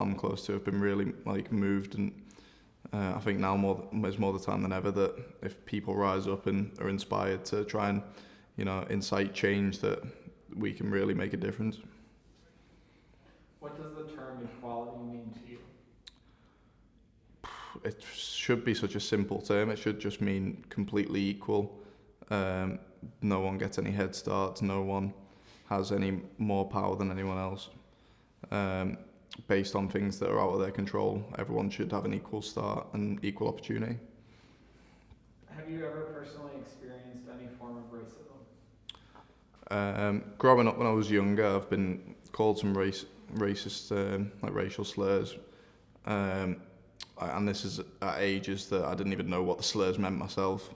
I'm close to have been really like moved, and I think now is more the time than ever that if people rise up and are inspired to try and incite change, that we can really make a difference. What does the term equality mean to you? It should be such a simple term. It should just mean completely equal. No one gets any head starts. No one has any more power than anyone else. Based on things that are out of their control, everyone should have an equal start and equal opportunity. Have you ever personally experienced any form of racism? Growing up when I was younger, I've been called some racist, like racial slurs. And this is at ages that I didn't even know what the slurs meant myself.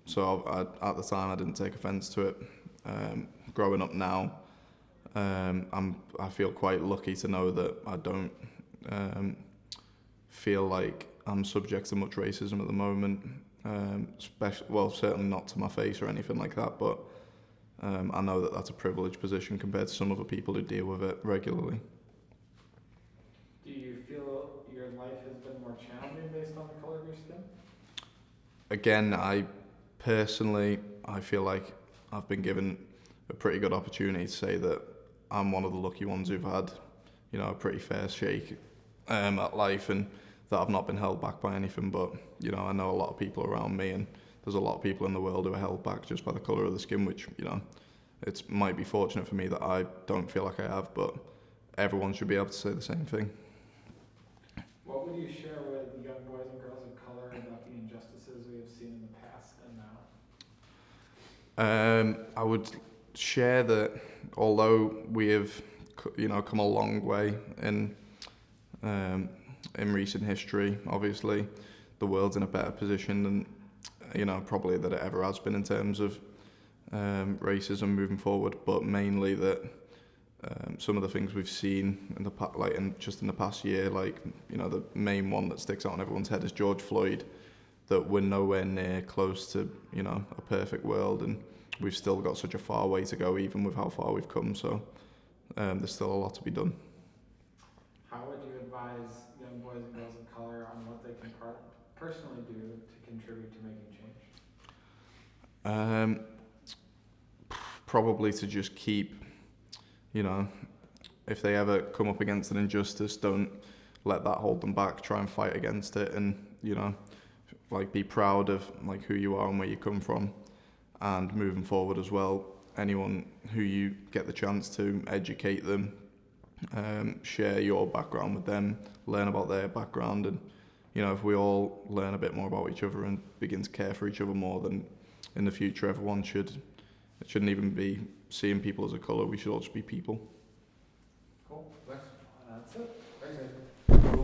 So at the time I didn't take offence to it. Growing up now, I feel quite lucky to know that I don't feel like I'm subject to much racism at the moment. Certainly not to my face or anything like that, but I know that that's a privileged position compared to some other people who deal with it regularly. Do you feel your life has been more challenging based on the color of your skin? Again, I feel like I've been given a pretty good opportunity to say that I'm one of the lucky ones who've had, a pretty fair shake at life, and that I've not been held back by anything. But, I know a lot of people around me, and there's a lot of people in the world who are held back just by the colour of the skin, which, it might be fortunate for me that I don't feel like I have, but everyone should be able to say the same thing. What would you share with young boys and girls of color about the injustices we have seen in the past and now? I would share that although we have, come a long way in recent history, obviously the world's in a better position than probably that it ever has been in terms of racism moving forward, but mainly that some of the things we've seen in the past year, the main one that sticks out in everyone's head is George Floyd, that we're nowhere near close to a perfect world, and we've still got such a far way to go even with how far we've come, so there's still a lot to be done. How would you advise young boys and girls of color on what they can personally do to contribute to making change? Probably to just keep, if they ever come up against an injustice, don't let that hold them back. Try and fight against it, and be proud of who you are and where you come from. And moving forward as well, anyone who you get the chance to educate them, share your background with them, learn about their background, and if we all learn a bit more about each other and begin to care for each other more, then in the future everyone shouldn't even be seeing people as a colour. We should all just be people. Cool. That's it.